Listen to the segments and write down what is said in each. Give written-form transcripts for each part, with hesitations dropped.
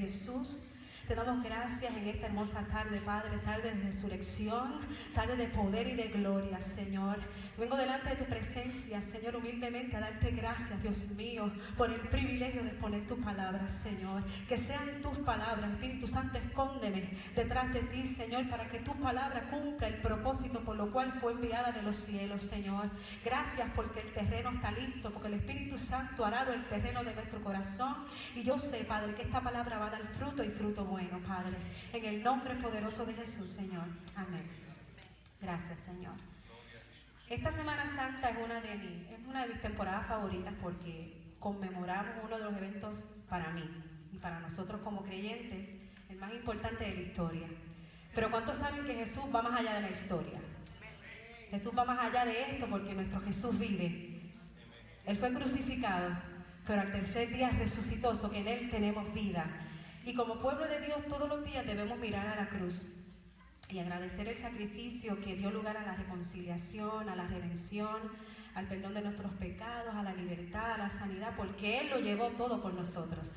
Jesús. Te damos gracias en esta hermosa tarde, Padre, tarde de resurrección, tarde de poder y de gloria, Señor. Vengo delante de tu presencia, Señor, humildemente a darte gracias, Dios mío, por el privilegio de poner tus palabras, Señor. Que sean tus palabras, Espíritu Santo, escóndeme detrás de ti, Señor, para que tu palabra cumpla el propósito por lo cual fue enviada de los cielos, Señor. Gracias porque el terreno está listo, porque el Espíritu Santo ha arado el terreno de nuestro corazón. Y yo sé, Padre, que esta palabra va a dar fruto y fruto bueno, Padre, en el nombre poderoso de Jesús, Señor. Amén. Gracias, Señor. Esta Semana Santa es una de mis temporadas favoritas porque conmemoramos uno de los eventos para mí y para nosotros como creyentes, el más importante de la historia. Pero ¿cuántos saben que Jesús va más allá de la historia? Jesús va más allá de esto porque nuestro Jesús vive. Él fue crucificado, pero al tercer día resucitó, so que en Él tenemos vida. Y como pueblo de Dios, todos los días debemos mirar a la cruz y agradecer el sacrificio que dio lugar a la reconciliación, a la redención, al perdón de nuestros pecados, a la libertad, a la sanidad, porque Él lo llevó todo por nosotros.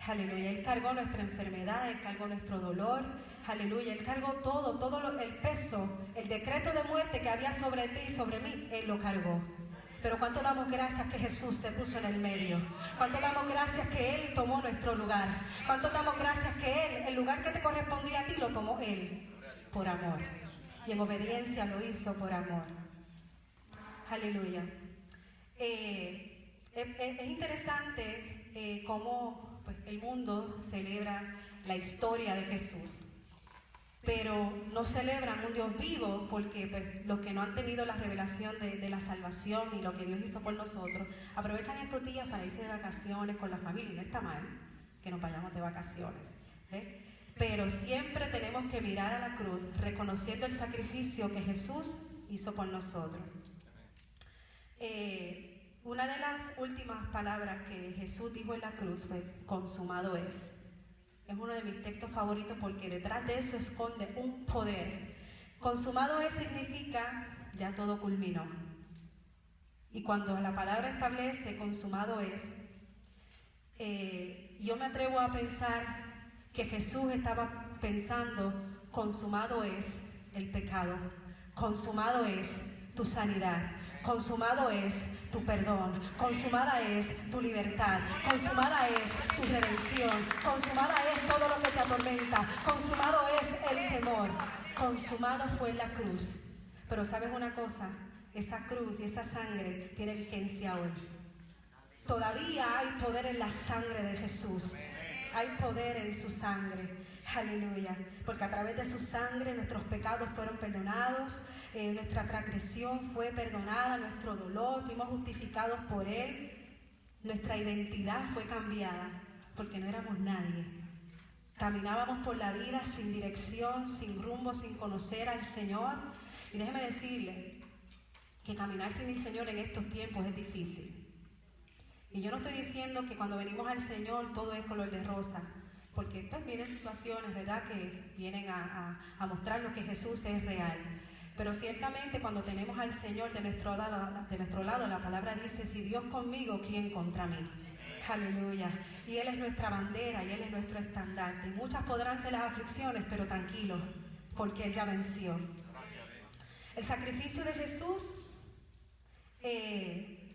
Aleluya. Él cargó nuestra enfermedad, Él cargó nuestro dolor. Aleluya. Él cargó todo el peso, el decreto de muerte que había sobre ti y sobre mí, Él lo cargó. Pero ¿cuánto damos gracias que Jesús se puso en el medio? ¿Cuánto damos gracias que Él tomó nuestro lugar? ¿Cuánto damos gracias que Él, el lugar que te correspondía a ti, lo tomó Él por amor? Y en obediencia lo hizo por amor. Aleluya. Es interesante cómo pues, el mundo celebra la historia de Jesús. Pero no celebran un Dios vivo porque pues, los que no han tenido la revelación de la salvación y lo que Dios hizo por nosotros, aprovechan estos días para irse de vacaciones con la familia. Y no está mal que nos vayamos de vacaciones, ¿eh? Pero siempre tenemos que mirar a la cruz reconociendo el sacrificio que Jesús hizo por nosotros. Una de las últimas palabras que Jesús dijo en la cruz fue: consumado es. Es uno de mis textos favoritos porque detrás de eso esconde un poder. Consumado es significa ya todo culminó. Y cuando la palabra establece consumado es, yo me atrevo a pensar que Jesús estaba pensando: consumado es el pecado, consumado es tu sanidad, consumado es tu perdón, consumada es tu libertad, consumada es tu redención, consumada es todo lo que te atormenta, consumado es el temor, consumado fue la cruz. Pero ¿sabes una cosa? Esa cruz y esa sangre tiene vigencia hoy. Todavía hay poder en la sangre de Jesús, hay poder en su sangre. Aleluya, porque a través de su sangre nuestros pecados fueron perdonados, nuestra transgresión fue perdonada, nuestro dolor, fuimos justificados por Él, nuestra identidad fue cambiada, porque no éramos nadie. Caminábamos por la vida sin dirección, sin rumbo, sin conocer al Señor. Y déjeme decirle que caminar sin el Señor en estos tiempos es difícil. Y yo no estoy diciendo que cuando venimos al Señor todo es color de rosa, porque pues vienen situaciones, ¿verdad?, que vienen a mostrarnos que Jesús es real. Pero ciertamente cuando tenemos al Señor de nuestro lado, la palabra dice: si Dios conmigo, ¿quién contra mí? Aleluya. Y Él es nuestra bandera y Él es nuestro estandarte. Muchas podrán ser las aflicciones, pero tranquilos, porque Él ya venció. El sacrificio de Jesús,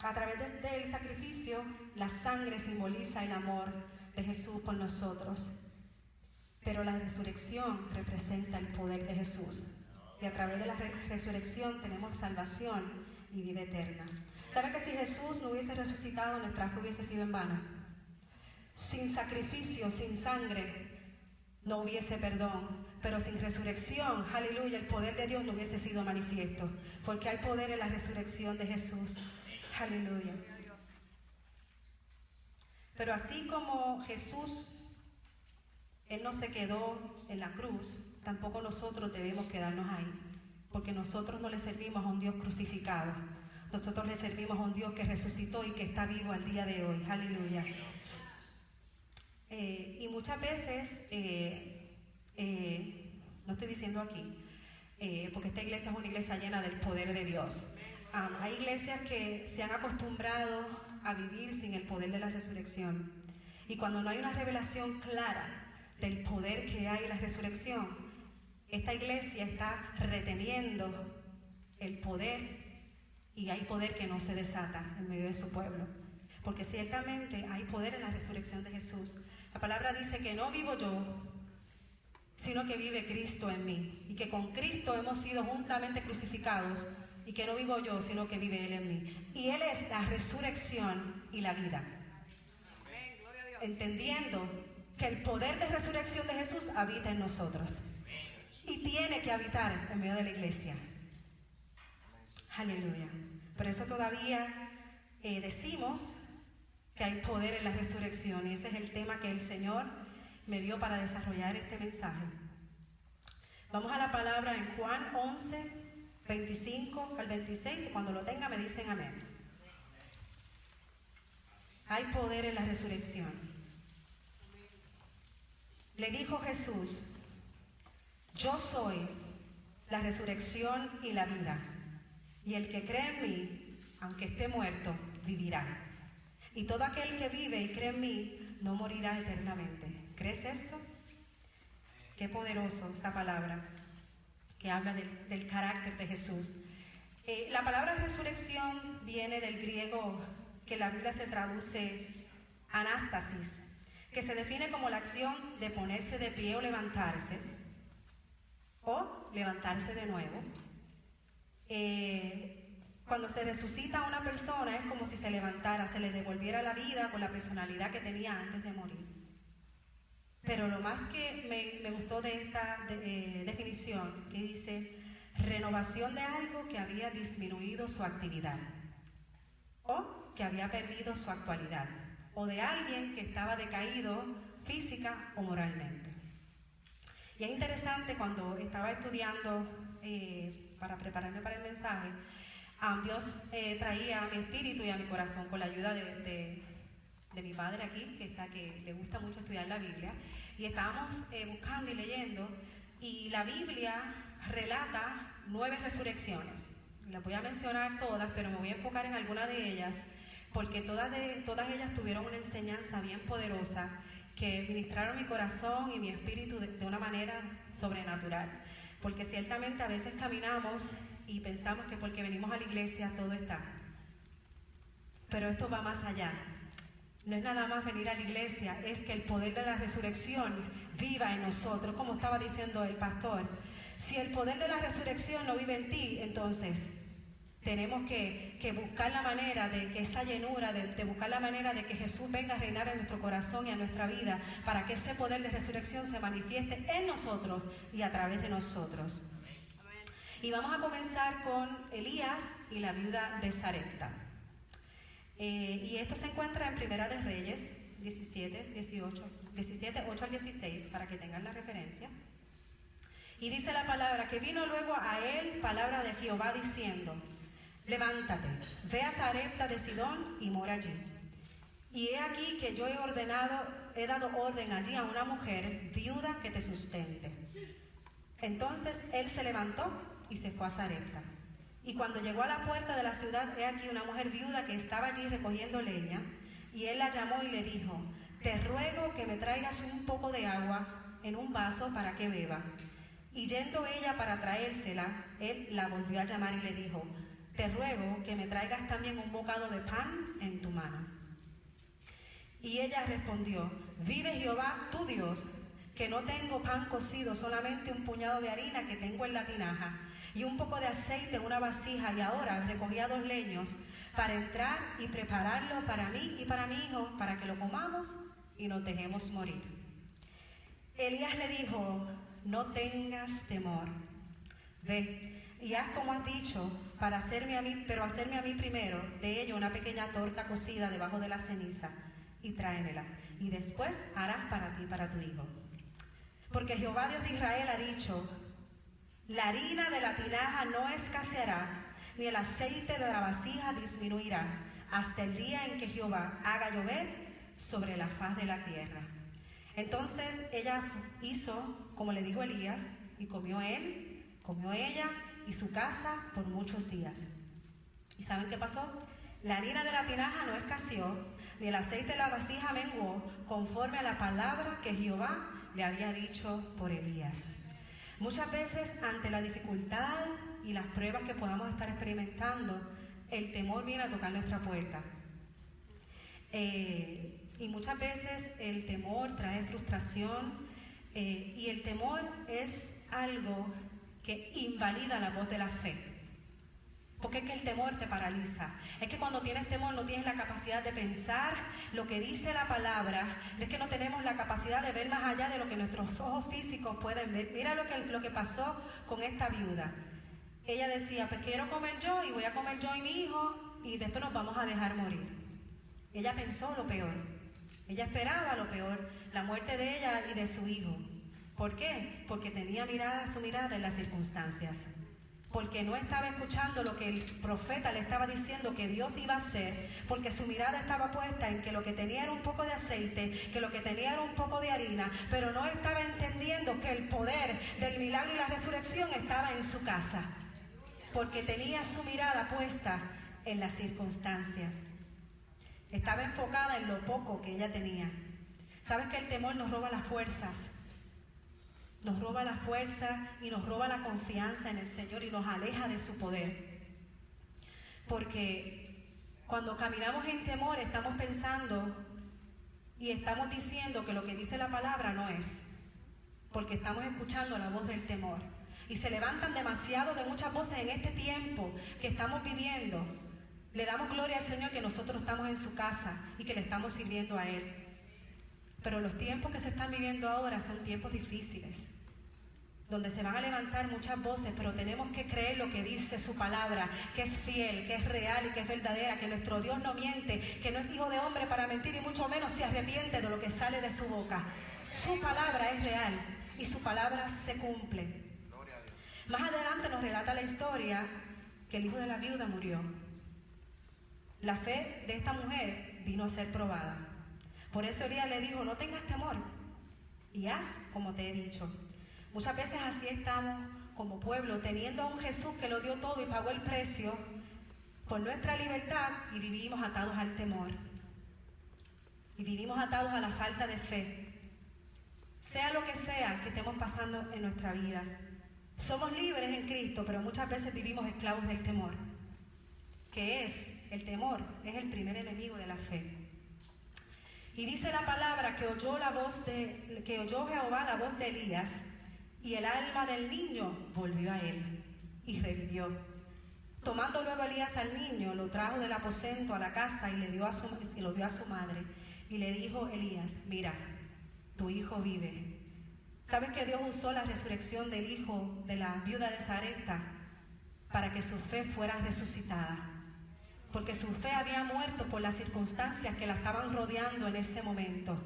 a través del sacrificio, la sangre simboliza el amor de Jesús por nosotros, pero la resurrección representa el poder de Jesús, y a través de la resurrección tenemos salvación y vida eterna. ¿Sabe que si Jesús no hubiese resucitado, nuestra fe hubiese sido en vano? Sin sacrificio, sin sangre, no hubiese perdón, pero sin resurrección, aleluya, el poder de Dios no hubiese sido manifiesto, porque hay poder en la resurrección de Jesús. Aleluya. Pero así como Jesús, Él no se quedó en la cruz, tampoco nosotros debemos quedarnos ahí, porque nosotros no le servimos a un Dios crucificado, nosotros le servimos a un Dios que resucitó y que está vivo al día de hoy. Aleluya. Y muchas veces, no estoy diciendo aquí, porque esta iglesia es una iglesia llena del poder de Dios. Hay iglesias que se han acostumbrado a vivir sin el poder de la resurrección. Y cuando no hay una revelación clara del poder que hay en la resurrección, esta iglesia está reteniendo el poder, y hay poder que no se desata en medio de su pueblo. Porque ciertamente hay poder en la resurrección de Jesús. La palabra dice que no vivo yo, sino que vive Cristo en mí. Y que con Cristo hemos sido juntamente crucificados. Y que no vivo yo, sino que vive Él en mí. Y Él es la resurrección y la vida. Entendiendo que el poder de resurrección de Jesús habita en nosotros. Y tiene que habitar en medio de la iglesia. Aleluya. Por eso todavía decimos que hay poder en la resurrección. Y ese es el tema que el Señor me dio para desarrollar este mensaje. Vamos a la palabra en Juan 11, 25 al 26. Y cuando lo tenga me dicen amén. Hay poder en la resurrección. Le dijo Jesús: yo soy la resurrección y la vida. Y el que cree en mí, aunque esté muerto, vivirá. Y todo aquel que vive y cree en mí, no morirá eternamente. ¿Crees esto? Qué poderoso esa palabra que habla del carácter de Jesús. La palabra resurrección viene del griego que la Biblia se traduce anástasis, que se define como la acción de ponerse de pie o levantarse de nuevo. Cuando se resucita a una persona es como si se levantara, se le devolviera la vida con la personalidad que tenía antes de morir. Pero lo más que me gustó de esta definición, que dice renovación de algo que había disminuido su actividad o que había perdido su actualidad, o de alguien que estaba decaído física o moralmente. Y es interesante, cuando estaba estudiando para prepararme para el mensaje, Dios traía a mi espíritu y a mi corazón, con la ayuda de mi padre aquí, que le gusta mucho estudiar la Biblia, y estábamos buscando y leyendo, y la Biblia relata 9 resurrecciones. Las voy a mencionar todas, pero me voy a enfocar en alguna de ellas, porque todas ellas tuvieron una enseñanza bien poderosa que ministraron mi corazón y mi espíritu de una manera sobrenatural. Porque ciertamente a veces caminamos y pensamos que porque venimos a la iglesia todo está. Pero esto va más allá. No es nada más venir a la iglesia, es que el poder de la resurrección viva en nosotros, como estaba diciendo el pastor. Si el poder de la resurrección no vive en ti, entonces tenemos que buscar la manera de que esa llenura, de buscar la manera de que Jesús venga a reinar en nuestro corazón y en nuestra vida, para que ese poder de resurrección se manifieste en nosotros y a través de nosotros. Y vamos a comenzar con Elías y la viuda de Sarepta. Y esto se encuentra en Primera de Reyes 17, 8 al 16, para que tengan la referencia. Y dice la palabra que vino luego a él palabra de Jehová diciendo: levántate, ve a Sarepta de Sidón y mora allí. Y he aquí que yo he dado orden allí a una mujer viuda que te sustente. Entonces él se levantó y se fue a Sarepta. Y cuando llegó a la puerta de la ciudad, he aquí una mujer viuda que estaba allí recogiendo leña. Y él la llamó y le dijo: te ruego que me traigas un poco de agua en un vaso para que beba. Y yendo ella para traérsela, él la volvió a llamar y le dijo: te ruego que me traigas también un bocado de pan en tu mano. Y ella respondió: vive Jehová tu Dios, que no tengo pan cocido, solamente un puñado de harina que tengo en la tinaja, y un poco de aceite en una vasija, y ahora recogía 2 leños para entrar y prepararlo para mí y para mi hijo, para que lo comamos y nos dejemos morir. Elías le dijo: no tengas temor, ve y haz como has dicho, pero hacerme a mí primero de ello una pequeña torta cocida debajo de la ceniza, y tráemela, y después harás para ti y para tu hijo. Porque Jehová Dios de Israel ha dicho: la harina de la tinaja no escaseará, ni el aceite de la vasija disminuirá, hasta el día en que Jehová haga llover sobre la faz de la tierra. Entonces ella hizo como le dijo Elías, y comió él, comió ella y su casa por muchos días. ¿Y saben qué pasó? La harina de la tinaja no escaseó, ni el aceite de la vasija menguó, conforme a la palabra que Jehová le había dicho por Elías. Muchas veces ante la dificultad y las pruebas que podamos estar experimentando, el temor viene a tocar nuestra puerta. Y muchas veces el temor trae frustración, y el temor es algo que invalida la voz de la fe. Porque es que el temor te paraliza. Es que cuando tienes temor no tienes la capacidad de pensar lo que dice la palabra. Es que no tenemos la capacidad de ver más allá de lo que nuestros ojos físicos pueden ver. Mira lo que pasó con esta viuda. Ella decía, pues quiero comer yo y voy a comer yo y mi hijo y después nos vamos a dejar morir. Ella pensó lo peor. Ella esperaba lo peor, la muerte de ella y de su hijo. ¿Por qué? Porque tenía su mirada en las circunstancias. Porque no estaba escuchando lo que el profeta le estaba diciendo que Dios iba a hacer, porque su mirada estaba puesta en que lo que tenía era un poco de aceite, que lo que tenía era un poco de harina, pero no estaba entendiendo que el poder del milagro y la resurrección estaba en su casa, porque tenía su mirada puesta en las circunstancias. Estaba enfocada en lo poco que ella tenía. ¿Sabes que el temor nos roba las fuerzas? Nos roba la fuerza y nos roba la confianza en el Señor y nos aleja de su poder. Porque cuando caminamos en temor estamos pensando y estamos diciendo que lo que dice la palabra no es. Porque estamos escuchando la voz del temor. Y se levantan demasiado de muchas voces en este tiempo que estamos viviendo. Le damos gloria al Señor que nosotros estamos en su casa y que le estamos sirviendo a Él. Pero los tiempos que se están viviendo ahora son tiempos difíciles, donde se van a levantar muchas voces, pero tenemos que creer lo que dice su palabra, que es fiel, que es real y que es verdadera, que nuestro Dios no miente, que no es hijo de hombre para mentir y mucho menos se arrepiente de lo que sale de su boca. Su palabra es real y su palabra se cumple. Más adelante nos relata la historia que el hijo de la viuda murió. La fe de esta mujer vino a ser probada. Por eso Elías le dijo, no tengas temor y haz como te he dicho. Muchas veces así estamos como pueblo, teniendo a un Jesús que lo dio todo y pagó el precio por nuestra libertad y vivimos atados al temor. Y vivimos atados a la falta de fe. Sea lo que sea que estemos pasando en nuestra vida. Somos libres en Cristo, pero muchas veces vivimos esclavos del temor. ¿Qué es? El temor es el primer enemigo de la fe. Y dice la palabra que oyó Jehová la voz de Elías, y el alma del niño volvió a él y revivió. Tomando luego Elías al niño, lo trajo del aposento a la casa y lo dio a su madre. Y le dijo Elías, mira, tu hijo vive. ¿Sabes que Dios usó la resurrección del hijo de la viuda de Sarepta para que su fe fuera resucitada? Porque su fe había muerto por las circunstancias que la estaban rodeando en ese momento,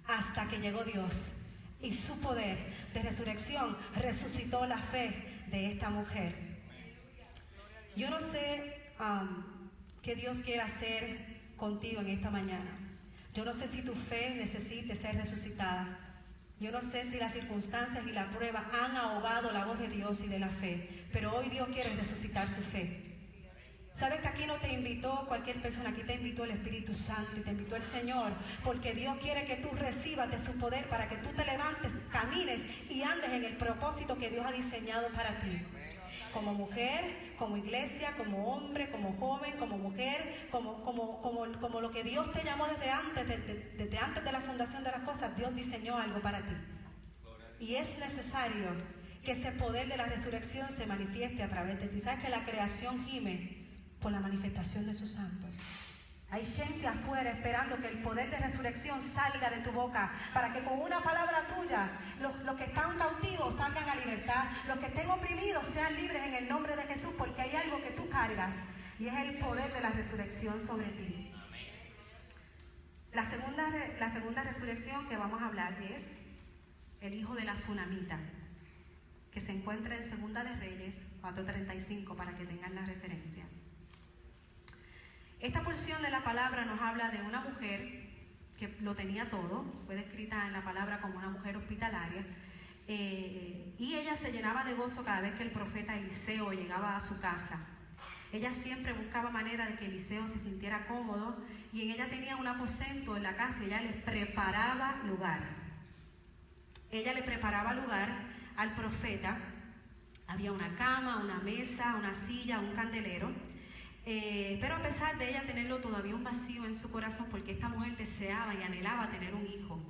hasta que llegó Dios y su poder de resurrección resucitó la fe de esta mujer. Yo no sé qué Dios quiere hacer contigo en esta mañana. Yo no sé si tu fe necesite ser resucitada. Yo no sé si las circunstancias y la prueba han ahogado la voz de Dios y de la fe, pero hoy Dios quiere resucitar tu fe. Sabes que aquí no te invitó cualquier persona, aquí te invitó el Espíritu Santo y te invitó el Señor, porque Dios quiere que tú recibas de su poder para que tú te levantes, camines y andes en el propósito que Dios ha diseñado para ti. Como mujer, como iglesia, como hombre, como joven, como mujer, como lo que Dios te llamó desde antes de la fundación de las cosas, Dios diseñó algo para ti. Y es necesario que ese poder de la resurrección se manifieste a través de ti. ¿Sabes que la creación gime por la manifestación de sus santos? Hay gente afuera esperando que el poder de resurrección salga de tu boca, para que con una palabra tuya los que están cautivos salgan a libertad, los que estén oprimidos sean libres en el nombre de Jesús, porque hay algo que tú cargas y es el poder de la resurrección sobre ti. La segunda resurrección que vamos a hablar es el hijo de la tsunamita, que se encuentra en Segunda de Reyes 4:35, para que tengan la referencia. Esta porción de la palabra nos habla de una mujer que lo tenía todo, fue descrita en la palabra como una mujer hospitalaria, y ella se llenaba de gozo cada vez que el profeta Eliseo llegaba a su casa. ella siempre buscaba manera de que Eliseo se sintiera cómodo, y en ella tenía un aposento en la casa y ella le preparaba lugar. Ella le preparaba lugar al profeta. Había una cama, una mesa, una silla, un candelero. Pero a pesar de ella tenerlo todavía un vacío en su corazón, porque esta mujer deseaba y anhelaba tener un hijo.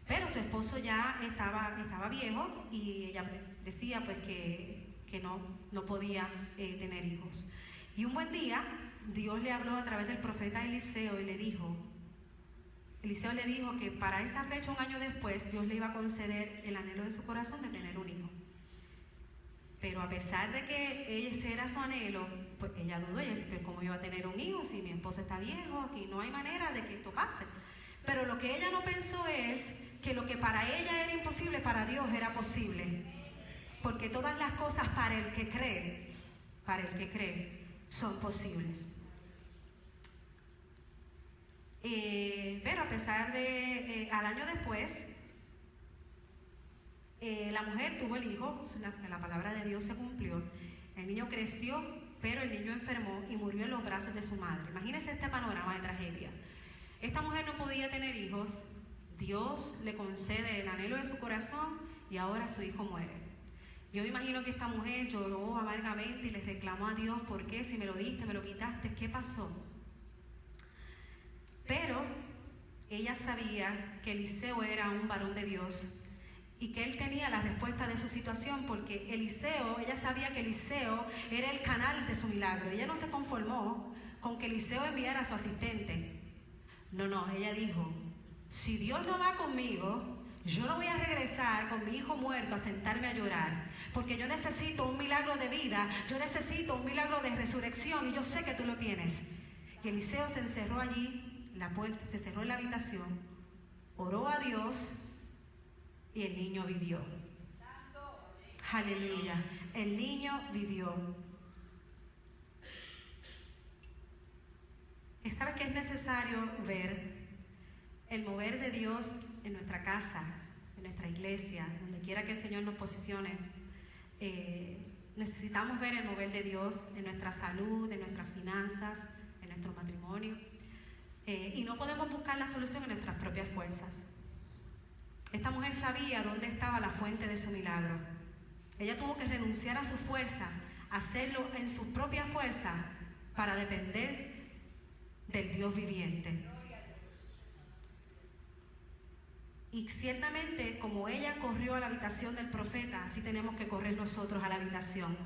Pero su esposo ya estaba viejo y ella decía pues que no podía tener hijos. Y un buen día Dios le habló a través del profeta Eliseo y Eliseo le dijo que para esa fecha, un año después, Dios le iba a conceder el anhelo de su corazón de tener un hijo. Pero a pesar de que ese era su anhelo, pues ella dudó. Ella dice, pero ¿cómo yo voy a tener un hijo si mi esposo está viejo? Aquí no hay manera de que esto pase. Pero lo que ella no pensó es que lo que para ella era imposible, para Dios era posible. Porque todas las cosas para el que cree, son posibles. Pero a pesar de, al año después, la mujer tuvo el hijo, la palabra de Dios se cumplió. El niño creció, pero el niño enfermó y murió en los brazos de su madre. Imagínense este panorama de tragedia. Esta mujer no podía tener hijos, Dios le concede el anhelo de su corazón y ahora su hijo muere. Yo me imagino que esta mujer lloró amargamente y le reclamó a Dios, ¿por qué? Si me lo diste, me lo quitaste, ¿qué pasó? Pero ella sabía que Eliseo era un varón de Dios y que él tenía la respuesta de su situación, porque ella sabía que Eliseo era el canal de su milagro. Ella no se conformó con que Eliseo enviara a su asistente. No, ella dijo, si Dios no va conmigo, yo no voy a regresar con mi hijo muerto a sentarme a llorar, porque yo necesito un milagro de vida, yo necesito un milagro de resurrección y yo sé que tú lo tienes. Y Eliseo se encerró allí, la puerta, se cerró en la habitación, oró a Dios y el niño vivió. Aleluya, el niño vivió. ¿Sabes que es necesario ver el mover de Dios en nuestra casa, en nuestra iglesia, donde quiera que el Señor nos posicione? Necesitamos ver el mover de Dios en nuestra salud, en nuestras finanzas, en nuestro matrimonio. Y no podemos buscar la solución en nuestras propias fuerzas. Esta mujer sabía dónde estaba la fuente de su milagro. Ella tuvo que renunciar a sus fuerzas, hacerlo en sus propias fuerzas para depender del Dios viviente. Y ciertamente, como ella corrió a la habitación del profeta, así tenemos que correr nosotros a la habitación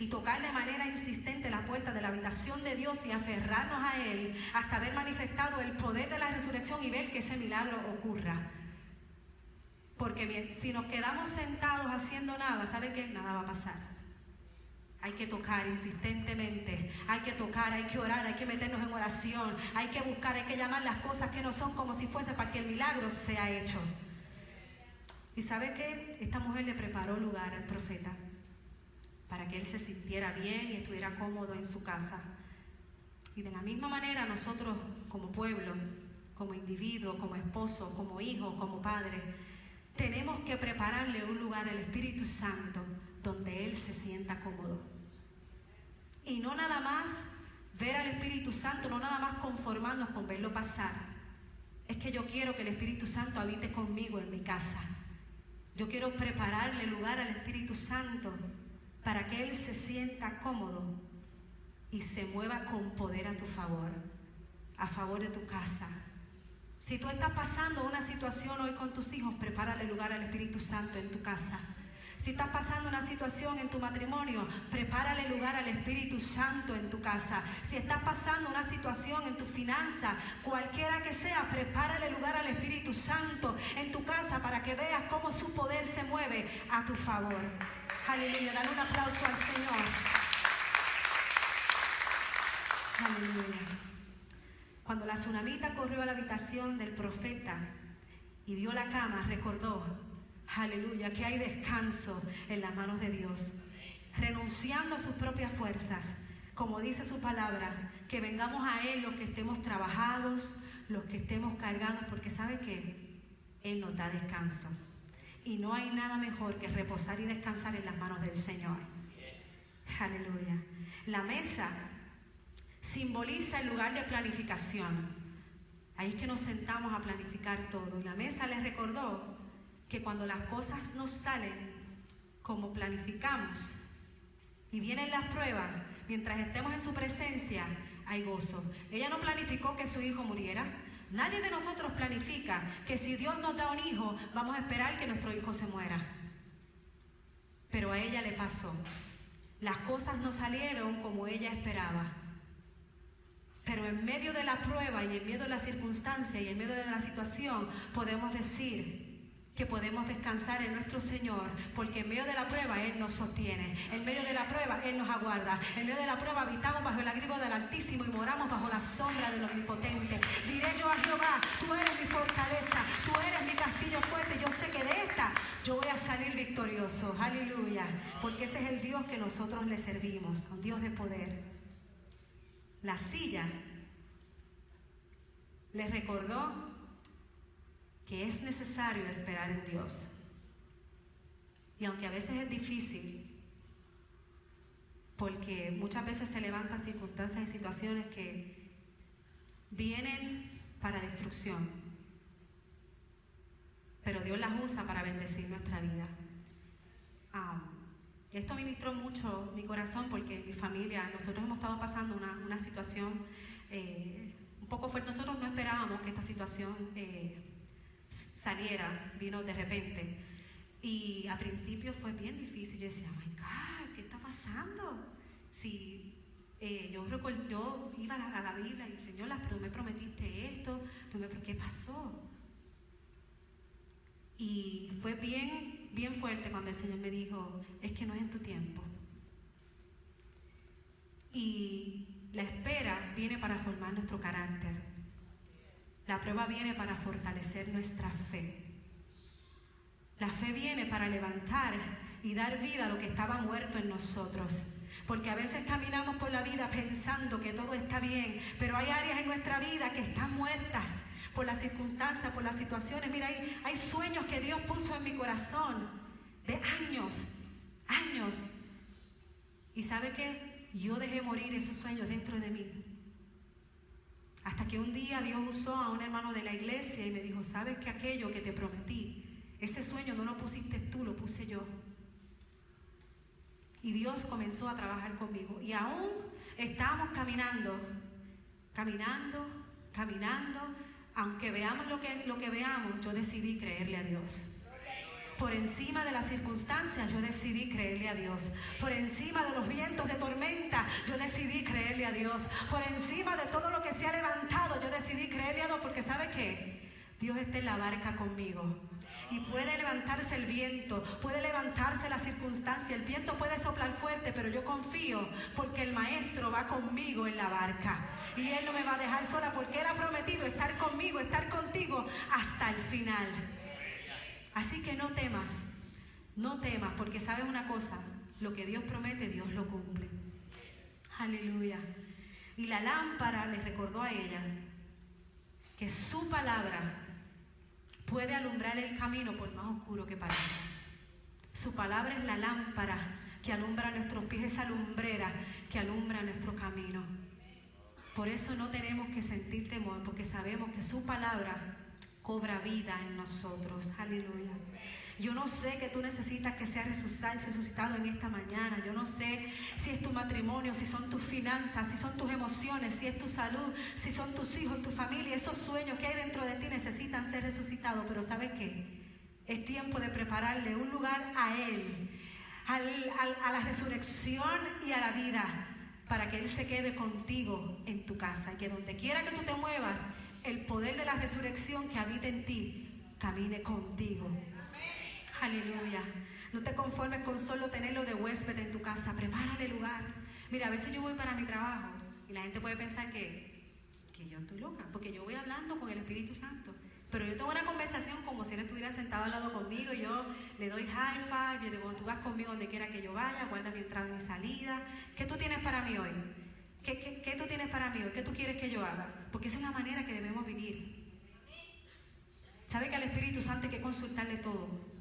y tocar de manera insistente la puerta de la habitación de Dios y aferrarnos a Él hasta haber manifestado el poder de la resurrección y ver que ese milagro ocurra. Porque si nos quedamos sentados haciendo nada, ¿sabe qué? Nada va a pasar. Hay que tocar insistentemente, hay que tocar, hay que orar, hay que meternos en oración, hay que buscar, hay que llamar las cosas que no son como si fuese para que el milagro sea hecho. ¿Y sabe qué? Esta mujer le preparó lugar al profeta para que él se sintiera bien y estuviera cómodo en su casa. Y de la misma manera nosotros como pueblo, como individuo, como esposo, como hijo, como padre, tenemos que prepararle un lugar al Espíritu Santo donde Él se sienta cómodo. Y no nada más ver al Espíritu Santo, no nada más conformarnos con verlo pasar. Es que yo quiero que el Espíritu Santo habite conmigo en mi casa. Yo quiero prepararle lugar al Espíritu Santo para que Él se sienta cómodo y se mueva con poder a tu favor, a favor de tu casa. Si tú estás pasando una situación hoy con tus hijos, prepárale lugar al Espíritu Santo en tu casa. Si estás pasando una situación en tu matrimonio, prepárale lugar al Espíritu Santo en tu casa. Si estás pasando una situación en tu finanza, cualquiera que sea, prepárale lugar al Espíritu Santo en tu casa para que veas cómo su poder se mueve a tu favor. Aleluya, dale un aplauso al Señor. Aleluya. Cuando la tsunamita corrió a la habitación del profeta y vio la cama, recordó, aleluya, que hay descanso en las manos de Dios. Renunciando a sus propias fuerzas, como dice su palabra, que vengamos a Él los que estemos trabajados, los que estemos cargados, porque ¿sabe qué? Él nos da descanso. Y no hay nada mejor que reposar y descansar en las manos del Señor. Aleluya. La mesa simboliza el lugar de planificación. Ahí es que nos sentamos a planificar todo. Y la mesa les recordó que cuando las cosas no salen como planificamos y vienen las pruebas, mientras estemos en su presencia, hay gozo. Ella no planificó que su hijo muriera. Nadie de nosotros planifica que si Dios nos da un hijo, vamos a esperar que nuestro hijo se muera. Pero a ella le pasó. Las cosas no salieron como ella esperaba. Pero en medio de la prueba y en medio de la circunstancia y en medio de la situación, podemos decir que podemos descansar en nuestro Señor, porque en medio de la prueba Él nos sostiene, en medio de la prueba Él nos aguarda, en medio de la prueba habitamos bajo el abrigo del Altísimo y moramos bajo la sombra del Omnipotente. Diré yo a Jehová, tú eres mi fortaleza, tú eres mi castillo fuerte, yo sé que de esta yo voy a salir victorioso, aleluya, porque ese es el Dios que nosotros le servimos, un Dios de poder. La silla les recordó que es necesario esperar en Dios. Y aunque a veces es difícil, porque muchas veces se levantan circunstancias y situaciones que vienen para destrucción, pero Dios las usa para bendecir nuestra vida. Esto ministró mucho mi corazón porque mi familia, nosotros hemos estado pasando una situación un poco fuerte. Nosotros no esperábamos que esta situación saliera, vino de repente. Y al principio fue bien difícil. Yo decía, oh my God, ¿qué está pasando? Si yo iba a la Biblia y Señor, tú me prometiste esto, ¿qué pasó? Y fue bien fuerte cuando el Señor me dijo, es que no es en tu tiempo. Y la espera viene para formar nuestro carácter. La prueba viene para fortalecer nuestra fe. La fe viene para levantar y dar vida a lo que estaba muerto en nosotros. Porque a veces caminamos por la vida pensando que todo está bien, pero hay áreas en nuestra vida que están muertas por las circunstancias, por las situaciones. Mira, hay sueños que Dios puso en mi corazón de años. ¿Y sabe qué? Yo dejé morir esos sueños dentro de mí. Hasta que un día Dios usó a un hermano de la iglesia y me dijo, ¿sabes que aquello que te prometí, ese sueño no lo pusiste tú, lo puse yo? Y Dios comenzó a trabajar conmigo. Y aún estábamos caminando, aunque veamos lo que veamos, yo decidí creerle a Dios. Por encima de las circunstancias, yo decidí creerle a Dios. Por encima de los vientos de tormenta, yo decidí creerle a Dios. Por encima de todo lo que se ha levantado, yo decidí creerle a Dios, porque ¿sabe qué? Dios está en la barca conmigo. Y puede levantarse el viento, puede levantarse la circunstancia, el viento puede soplar fuerte, pero yo confío porque el Maestro va conmigo en la barca. Y Él no me va a dejar sola porque Él ha prometido estar conmigo, estar contigo hasta el final. Así que no temas, porque sabes una cosa, lo que Dios promete, Dios lo cumple. Aleluya. Y la lámpara le recordó a ella que su palabra puede alumbrar el camino por más oscuro que parezca. Su palabra es la lámpara que alumbra nuestros pies, esa lumbrera que alumbra nuestro camino. Por eso no tenemos que sentir temor, porque sabemos que su palabra cobra vida en nosotros. Aleluya. Yo no sé qué tú necesitas que sea resucitado en esta mañana. Yo no sé si es tu matrimonio, si son tus finanzas, si son tus emociones, si es tu salud, si son tus hijos, tu familia. Esos sueños que hay dentro de ti necesitan ser resucitados. Pero ¿sabes qué? Es tiempo de prepararle un lugar a Él, a la resurrección y a la vida, para que Él se quede contigo en tu casa. Y que donde quiera que tú te muevas, el poder de la resurrección que habita en ti camine contigo. Aleluya. No te conformes con solo tenerlo de huésped en tu casa. Prepárale lugar. Mira, a veces yo voy para mi trabajo y la gente puede pensar que yo estoy loca, porque yo voy hablando con el Espíritu Santo. Pero yo tengo una conversación como si Él estuviera sentado al lado conmigo. Yo le doy high five. Yo digo, tú vas conmigo donde quiera que yo vaya. Guarda mi entrada y mi salida. ¿Qué tú tienes para mí hoy? ¿Qué tú tienes para mí hoy? ¿Qué tú quieres que yo haga? Porque esa es la manera que debemos vivir. ¿Sabe que al Espíritu Santo hay que consultarle todo?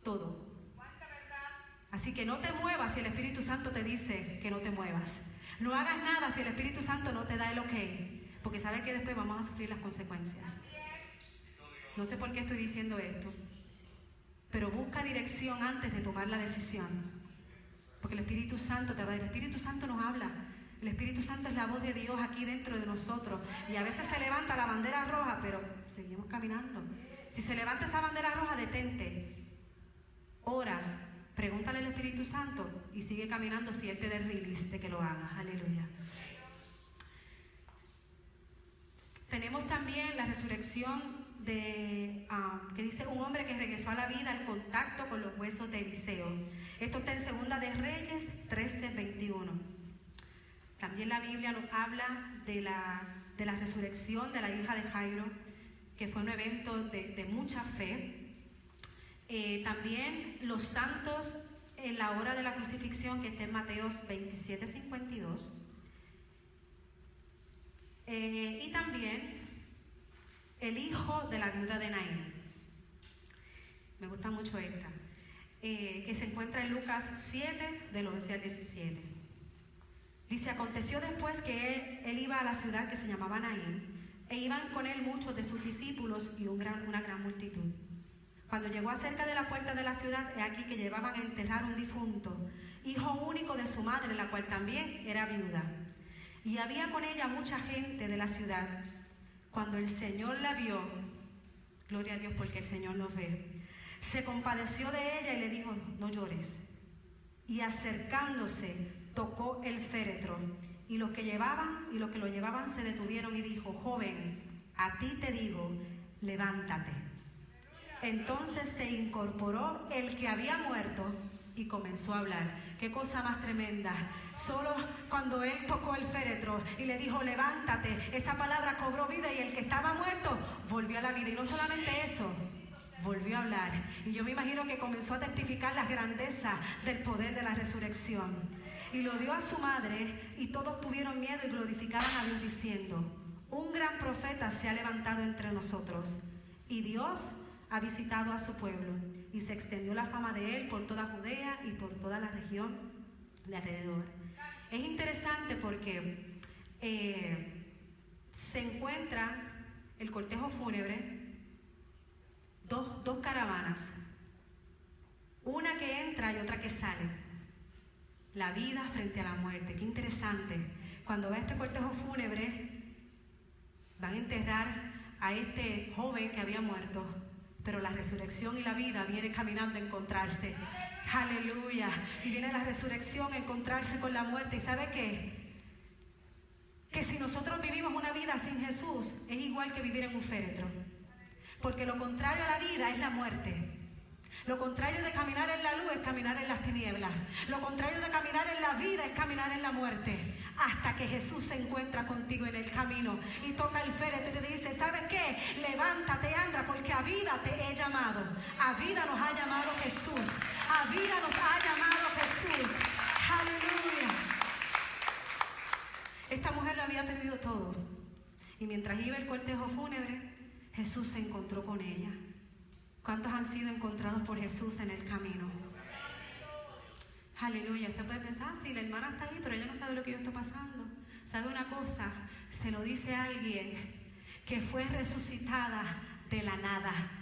Todo. Así que no te muevas si el Espíritu Santo te dice que no te muevas. No hagas nada si el Espíritu Santo no te da el ok, porque sabes que después vamos a sufrir las consecuencias. No sé por qué estoy diciendo esto, pero busca dirección antes de tomar la decisión, porque el Espíritu Santo te va a dar. El Espíritu Santo nos habla. El Espíritu Santo es la voz de Dios aquí dentro de nosotros, y a veces se levanta la bandera roja, pero seguimos caminando. Si se levanta esa bandera roja, detente, ora, pregúntale al Espíritu Santo y sigue caminando si Él te da el release de que lo hagas. Aleluya. Tenemos también la resurrección que dice un hombre que regresó a la vida al contacto con los huesos de Eliseo. Esto está en Segunda de Reyes 13:21. También la Biblia nos habla de la resurrección de la hija de Jairo, que fue un evento de mucha fe. También los santos en la hora de la crucifixión, que está en Mateos 27:52. Y también el hijo de la viuda de Naín. Me gusta mucho esta, que se encuentra en Lucas 7, del 11 al 17. Dice: aconteció después que él iba a la ciudad que se llamaba Naín, e iban con él muchos de sus discípulos y una gran multitud. Cuando llegó acerca de la puerta de la ciudad, he aquí que llevaban a enterrar un difunto, hijo único de su madre, la cual también era viuda. Y había con ella mucha gente de la ciudad. Cuando el Señor la vio, gloria a Dios porque el Señor nos ve, se compadeció de ella y le dijo: no llores. Y acercándose, tocó el féretro, y los que lo llevaban se detuvieron, y dijo: joven, a ti te digo, levántate. Entonces se incorporó el que había muerto y comenzó a hablar. Qué cosa más tremenda. Solo cuando él tocó el féretro y le dijo: levántate, esa palabra cobró vida, y el que estaba muerto volvió a la vida. Y no solamente eso, volvió a hablar. Y yo me imagino que comenzó a testificar las grandezas del poder de la resurrección. Y lo dio a su madre, y todos tuvieron miedo y glorificaban a Dios diciendo: un gran profeta se ha levantado entre nosotros, y Dios ha visitado a su pueblo. Y se extendió la fama de él por toda Judea y por toda la región de alrededor. Es interesante porque se encuentra el cortejo fúnebre, dos caravanas, una que entra y otra que sale. La vida frente a la muerte. Qué interesante. Cuando va este cortejo fúnebre, van a enterrar a este joven que había muerto, pero la resurrección y la vida vienen caminando a encontrarse. Aleluya. Y viene la resurrección a encontrarse con la muerte. ¿Y sabe qué? Que si nosotros vivimos una vida sin Jesús, es igual que vivir en un féretro. Porque lo contrario a la vida es la muerte. Lo contrario de caminar en la luz es caminar en las tinieblas. Lo contrario de caminar en la vida es caminar en la muerte. Hasta que Jesús se encuentra contigo en el camino y toca el féretro y te dice: ¿sabes qué? Levántate, anda, porque a vida te he llamado. A vida nos ha llamado Jesús. A vida nos ha llamado Jesús. Aleluya. Esta mujer lo había perdido todo. Y mientras iba el cortejo fúnebre, Jesús se encontró con ella. ¿Cuántos han sido encontrados por Jesús en el camino? Aleluya. Usted puede pensar: sí, la hermana está ahí, pero ella no sabe lo que yo estoy pasando. ¿Sabe una cosa? Se lo dice a alguien que fue resucitada de la nada.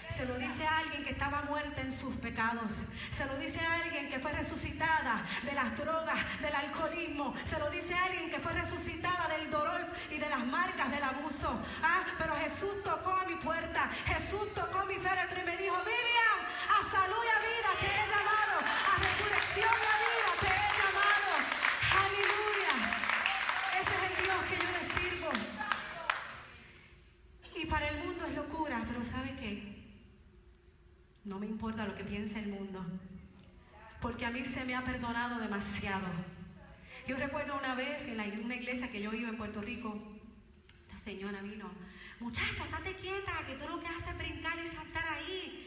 Se lo dice a alguien que estaba muerta en sus pecados. Se lo dice a alguien que fue resucitada de las drogas, del alcoholismo. Se lo dice a alguien que fue resucitada del dolor y de las marcas del abuso. Pero Jesús tocó a mi puerta. Jesús tocó mi féretro y me dijo: Vivian, a salud y a vida te he llamado. A resurrección y a vida te he llamado. Aleluya. Ese es el Dios que yo le sirvo. Y para el mundo es locura, pero ¿sabe qué? No me importa lo que piense el mundo, porque a mí se me ha perdonado demasiado. Yo recuerdo una vez en una iglesia que yo iba en Puerto Rico, la señora vino: muchacha, estate quieta, que tú lo que haces es brincar y saltar ahí.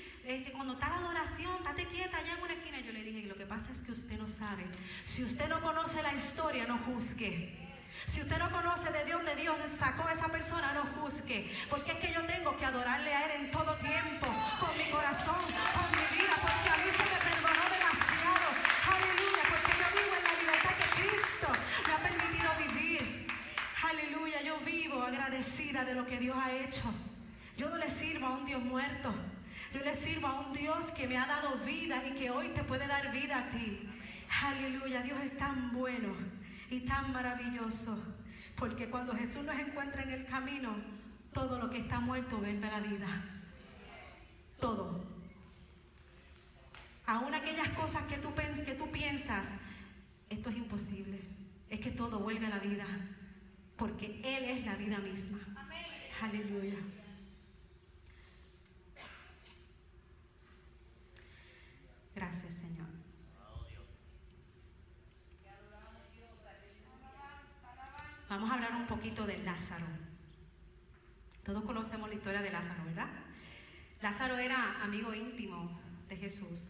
Cuando está la adoración, estate quieta allá en una esquina. Yo le dije: lo que pasa es que usted no sabe. Si usted no conoce la historia, no juzgue. Si usted no conoce de dónde Dios sacó a esa persona, no juzgue. Porque es que yo tengo que adorarle a Él en todo tiempo, con mi corazón, con mi vida, porque a mí se me perdonó demasiado. agradecida de lo que Dios ha hecho. Yo no le sirvo a un Dios muerto. Yo le sirvo a un Dios que me ha dado vida y que hoy te puede dar vida a ti. Aleluya, Dios es tan bueno y tan maravilloso. Porque cuando Jesús nos encuentra en el camino, todo lo que está muerto vuelve a la vida. Todo. Aún aquellas cosas que tú piensas, esto es imposible. Es que todo vuelve a la vida. Porque Él es la vida misma. Aleluya. Gracias, Señor. Vamos a hablar un poquito de Lázaro. Todos conocemos la historia de Lázaro, ¿verdad? Lázaro era amigo íntimo de Jesús.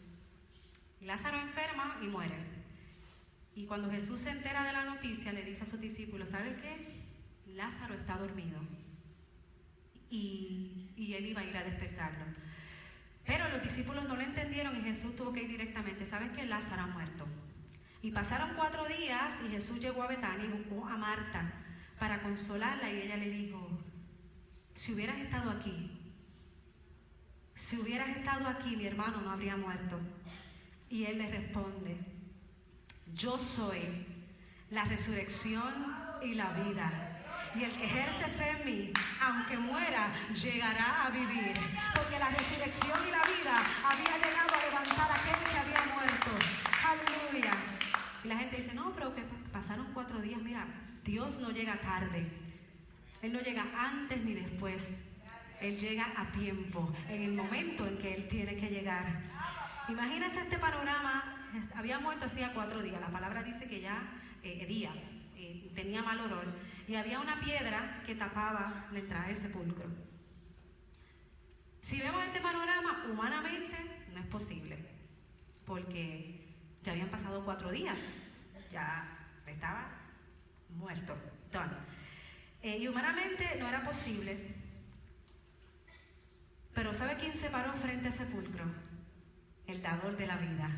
Y Lázaro enferma y muere. Y cuando Jesús se entera de la noticia, le dice a sus discípulos, ¿sabe qué? Lázaro está dormido. Y él iba a ir a despertarlo. Pero los discípulos no lo entendieron y Jesús tuvo que ir directamente. ¿Sabes qué? Lázaro ha muerto. Y pasaron 4 días y Jesús llegó a Betania y buscó a Marta para consolarla y ella le dijo, si hubieras estado aquí, mi hermano no habría muerto. Y él le responde, yo soy la resurrección y la vida. Y el que ejerce fe en mí, aunque muera, llegará a vivir. Porque la resurrección y la vida había llegado a levantar a aquel que había muerto. Aleluya. Y la gente dice, no, pero que pasaron 4 días. Mira, Dios no llega tarde. Él no llega antes ni después. Él llega a tiempo, en el momento en que Él tiene que llegar. Imagínense este panorama. Había muerto hacía 4 días. La palabra dice que ya tenía mal olor. Y había una piedra que tapaba la entrada del sepulcro. Si vemos este panorama, humanamente no es posible. Porque ya habían pasado 4 días. Ya estaba muerto. Y humanamente no era posible. Pero ¿sabe quién se paró frente al sepulcro? El dador de la vida.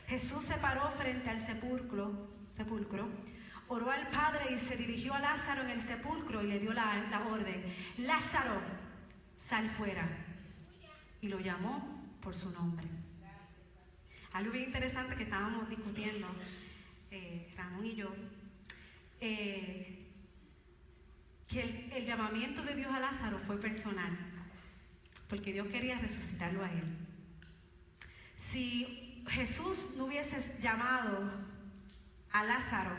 Jesús se paró frente al sepulcro, oró al Padre y se dirigió a Lázaro en el sepulcro y le dio la orden, Lázaro, sal fuera. Y lo llamó por su nombre. Algo bien interesante que estábamos discutiendo, Ramón y yo, que el llamamiento de Dios a Lázaro fue personal, porque Dios quería resucitarlo a él. Si Jesús no hubiese llamado a Lázaro,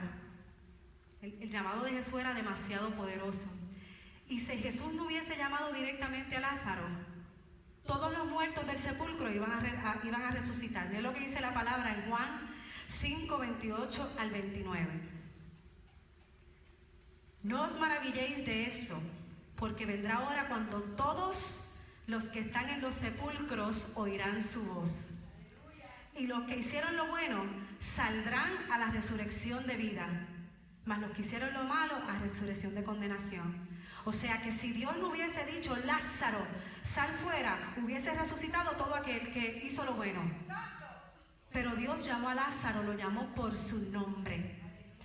el llamado de Jesús era demasiado poderoso. Y si Jesús no hubiese llamado directamente a Lázaro, todos los muertos del sepulcro iban a resucitar. Mira lo que dice la palabra en Juan 5, 28 al 29. No os maravilléis de esto, porque vendrá hora cuando todos los que están en los sepulcros oirán su voz. Y los que hicieron lo bueno saldrán a la resurrección de vida, mas los que hicieron lo malo a resurrección de condenación. O sea que si Dios no hubiese dicho, Lázaro, sal fuera, hubiese resucitado todo aquel que hizo lo bueno. Pero Dios llamó a Lázaro, lo llamó por su nombre.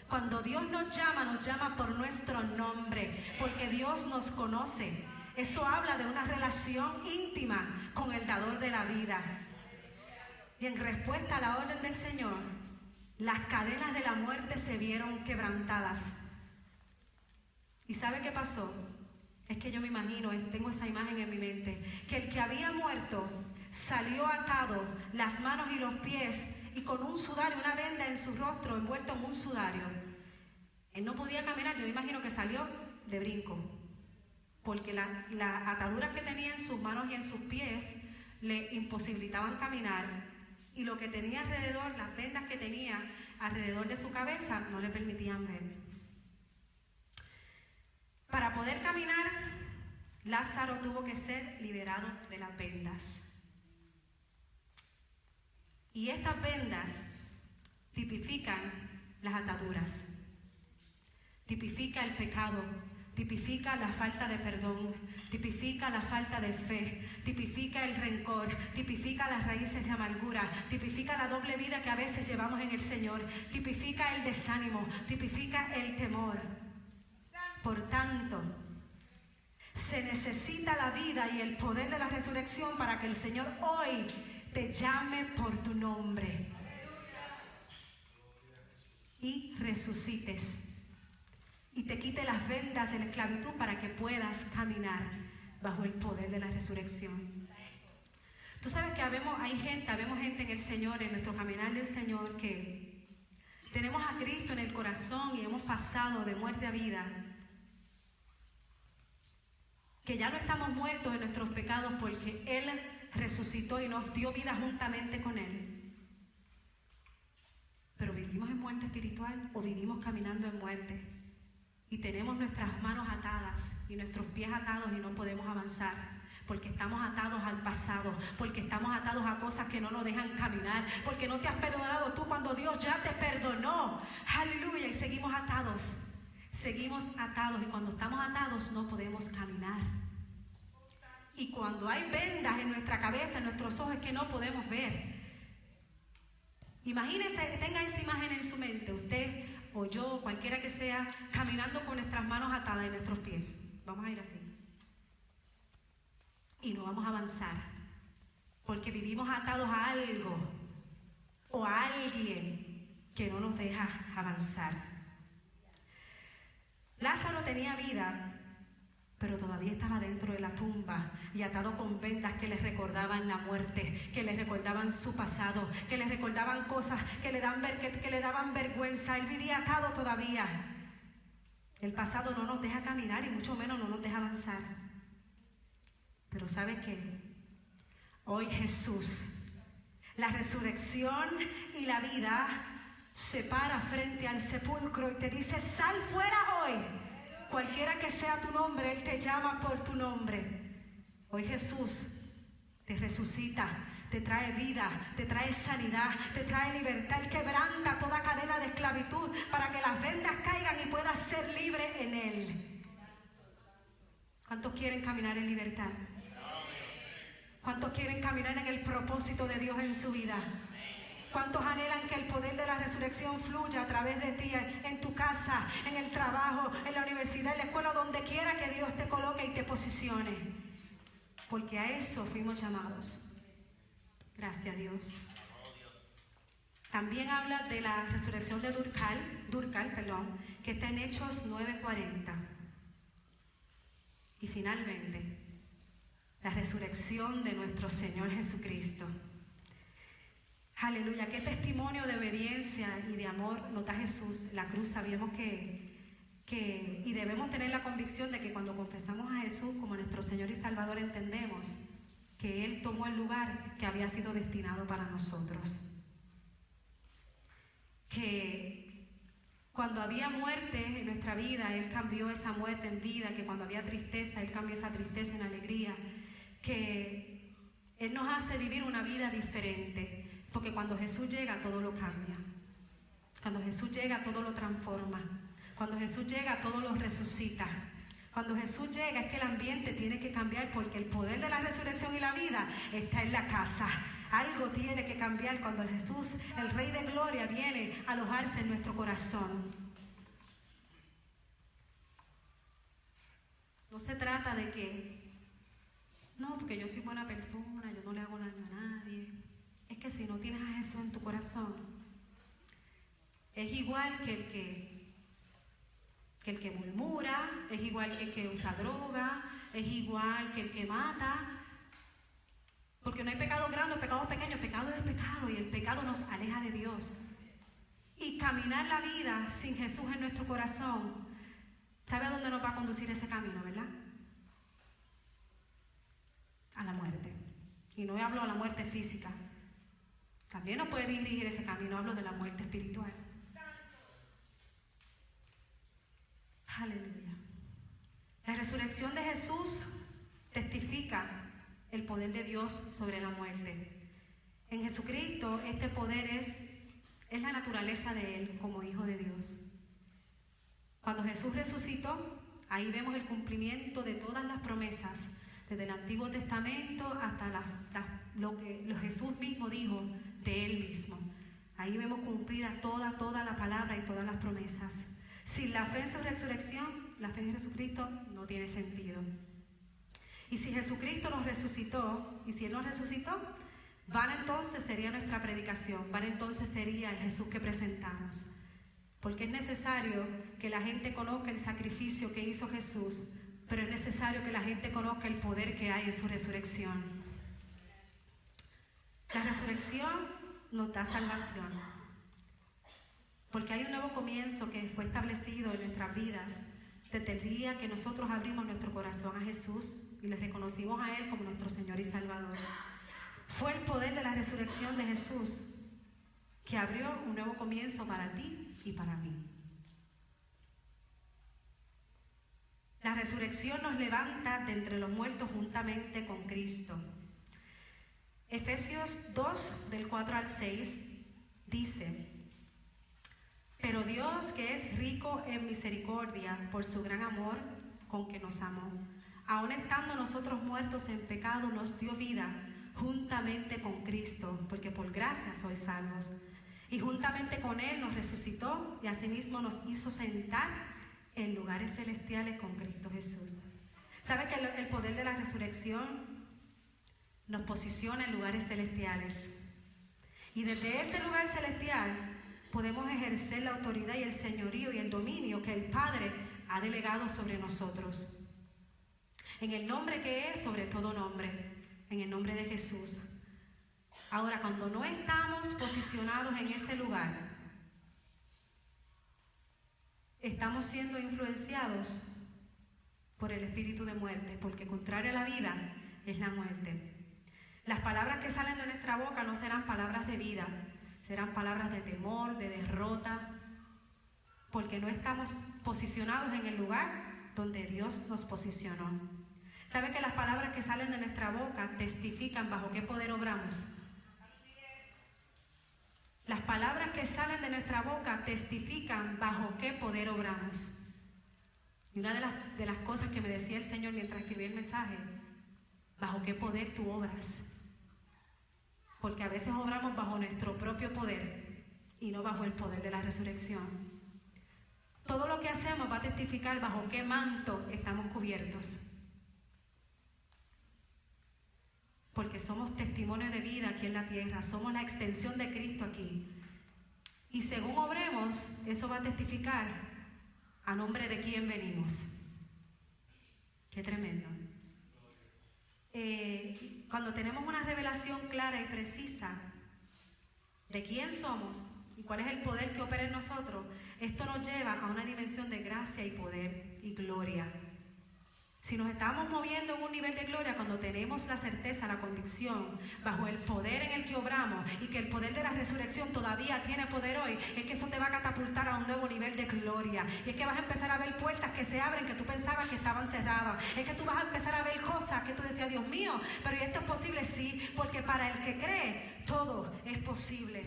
Cuando Dios nos llama por nuestro nombre, porque Dios nos conoce. Eso habla de una relación íntima con el dador de la vida. Y en respuesta a la orden del Señor, las cadenas de la muerte se vieron quebrantadas. ¿Y sabe qué pasó? Es que yo me imagino, tengo esa imagen en mi mente, que el que había muerto salió atado, las manos y los pies, y con un sudario, una venda en su rostro, envuelto en un sudario. Él no podía caminar, yo me imagino que salió de brinco, porque las ataduras que tenía en sus manos y en sus pies le imposibilitaban caminar. Y lo que tenía alrededor, las vendas que tenía alrededor de su cabeza, no le permitían ver. Para poder caminar, Lázaro tuvo que ser liberado de las vendas. Y estas vendas tipifican las ataduras, tipifica el pecado, tipifica la falta de perdón, tipifica la falta de fe, tipifica el rencor, tipifica las raíces de amargura, tipifica la doble vida que a veces llevamos en el Señor, tipifica el desánimo, tipifica el temor. Por tanto, se necesita la vida y el poder de la resurrección para que el Señor hoy te llame por tu nombre y resucites y te quite las vendas de la esclavitud para que puedas caminar bajo el poder de la resurrección. Tú sabes que habemos gente en el Señor, en nuestro caminar del Señor, que tenemos a Cristo en el corazón y hemos pasado de muerte a vida, que ya no estamos muertos en nuestros pecados porque Él resucitó y nos dio vida juntamente con Él. Pero vivimos en muerte espiritual o vivimos caminando en muerte y tenemos nuestras manos atadas y nuestros pies atados y no podemos avanzar porque estamos atados al pasado, porque estamos atados a cosas que no nos dejan caminar, porque no te has perdonado tú cuando Dios ya te perdonó. Aleluya. Y seguimos atados y cuando estamos atados no podemos caminar. Y cuando hay vendas en nuestra cabeza, en nuestros ojos, es que no podemos ver. Imagínense, tenga esa imagen en su mente, usted o yo, cualquiera que sea, caminando con nuestras manos atadas en nuestros pies. Vamos a ir así. Y no vamos a avanzar, porque vivimos atados a algo o a alguien que no nos deja avanzar. Lázaro tenía vida, pero todavía estaba dentro de la tumba y atado con vendas que le recordaban la muerte, que le recordaban su pasado, que le recordaban cosas que le daban vergüenza. Él vivía atado todavía. El pasado no nos deja caminar y mucho menos no nos deja avanzar. Pero ¿sabe qué? Hoy Jesús, la resurrección y la vida, se para frente al sepulcro y te dice: sal fuera hoy. Cualquiera que sea tu nombre, Él te llama por tu nombre. Hoy Jesús te resucita, te trae vida, te trae sanidad, te trae libertad. Él quebranta toda cadena de esclavitud para que las vendas caigan y puedas ser libre en Él. ¿Cuántos quieren caminar en libertad? ¿Cuántos quieren caminar en el propósito de Dios en su vida? ¿Cuántos anhelan que el poder de la resurrección fluya a través de ti, en tu casa, en el trabajo, en la universidad, en la escuela, donde quiera que Dios te coloque y te posicione? Porque a eso fuimos llamados. Gracias a Dios. También habla de la resurrección de Durcal, que está en Hechos 9:40. Y finalmente, la resurrección de nuestro Señor Jesucristo. Aleluya, qué testimonio de obediencia y de amor nos da Jesús. La cruz, sabíamos y debemos tener la convicción de que cuando confesamos a Jesús como nuestro Señor y Salvador, entendemos que Él tomó el lugar que había sido destinado para nosotros. Que cuando había muerte en nuestra vida, Él cambió esa muerte en vida. Que cuando había tristeza, Él cambió esa tristeza en alegría. Que Él nos hace vivir una vida diferente. Porque cuando Jesús llega, todo lo cambia. Cuando Jesús llega, todo lo transforma. Cuando Jesús llega, todo lo resucita. Cuando Jesús llega, es que el ambiente tiene que cambiar, porque el poder de la resurrección y la vida está en la casa. Algo tiene que cambiar cuando Jesús, el Rey de Gloria, viene a alojarse en nuestro corazón. No se trata de que, no, porque yo soy buena persona, yo no le hago daño a nadie. Es que si no tienes a Jesús en tu corazón, es igual que el que murmura, es igual que el que usa droga, es igual que el que mata. Porque no hay pecado grande o pecado pequeño, el pecado es pecado y el pecado nos aleja de Dios. Y caminar la vida sin Jesús en nuestro corazón, ¿sabe a dónde nos va a conducir ese camino, verdad? A la muerte. Y no hablo a la muerte física. También nos puede dirigir ese camino, hablo de la muerte espiritual. Aleluya. La resurrección de Jesús testifica el poder de Dios sobre la muerte. En Jesucristo este poder es la naturaleza de Él como Hijo de Dios. Cuando Jesús resucitó, ahí vemos el cumplimiento de todas las promesas, desde el Antiguo Testamento hasta lo que Jesús mismo dijo de Él mismo. Ahí vemos cumplida toda la palabra y todas las promesas. Sin la fe en su resurrección, la fe en Jesucristo no tiene sentido. Y si Jesucristo nos resucitó, y si Él nos resucitó, vana entonces sería nuestra predicación, vana entonces sería el Jesús que presentamos. Porque es necesario que la gente conozca el sacrificio que hizo Jesús, pero es necesario que la gente conozca el poder que hay en su resurrección. La resurrección nos da salvación, porque hay un nuevo comienzo que fue establecido en nuestras vidas desde el día que nosotros abrimos nuestro corazón a Jesús y le reconocimos a Él como nuestro Señor y Salvador. Fue el poder de la resurrección de Jesús que abrió un nuevo comienzo para ti y para mí. La resurrección nos levanta de entre los muertos juntamente con Cristo. Efesios 2, del 4 al 6, dice: pero Dios, que es rico en misericordia, por su gran amor con que nos amó, aun estando nosotros muertos en pecado, nos dio vida juntamente con Cristo, porque por gracia sois salvos. Y juntamente con Él nos resucitó y asimismo nos hizo sentar en lugares celestiales con Cristo Jesús. ¿Sabe que el poder de la resurrección nos posiciona en lugares celestiales? Y desde ese lugar celestial podemos ejercer la autoridad y el señorío y el dominio que el Padre ha delegado sobre nosotros. En el nombre que es sobre todo nombre, en el nombre de Jesús. Ahora, cuando no estamos posicionados en ese lugar, estamos siendo influenciados por el espíritu de muerte, porque contrario a la vida es la muerte. Las palabras que salen de nuestra boca no serán palabras de vida, serán palabras de temor, de derrota, porque no estamos posicionados en el lugar donde Dios nos posicionó. ¿Sabe que las palabras que salen de nuestra boca testifican bajo qué poder obramos? Las palabras que salen de nuestra boca testifican bajo qué poder obramos. Y una de las cosas que me decía el Señor mientras escribía el mensaje: bajo qué poder tú obras. Porque a veces obramos bajo nuestro propio poder y no bajo el poder de la resurrección. Todo lo que hacemos va a testificar bajo qué manto estamos cubiertos. Porque somos testimonio de vida aquí en la tierra, somos la extensión de Cristo aquí. Y según obremos, eso va a testificar a nombre de quién venimos. Qué tremendo. Cuando tenemos una revelación clara y precisa de quién somos y cuál es el poder que opera en nosotros, esto nos lleva a una dimensión de gracia y poder y gloria. Si nos estamos moviendo en un nivel de gloria cuando tenemos la certeza, la convicción, bajo el poder en el que obramos y que el poder de la resurrección todavía tiene poder hoy, es que eso te va a catapultar a un nuevo nivel de gloria. Y es que vas a empezar a ver puertas que se abren que tú pensabas que estaban cerradas. Es que tú vas a empezar a ver cosas que tú decías: Dios mío, pero ¿y esto es posible? Sí, porque para el que cree, todo es posible.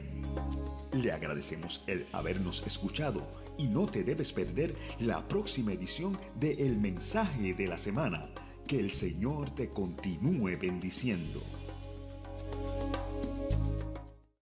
Le agradecemos el habernos escuchado y no te debes perder la próxima edición de El Mensaje de la Semana. Que el Señor te continúe bendiciendo.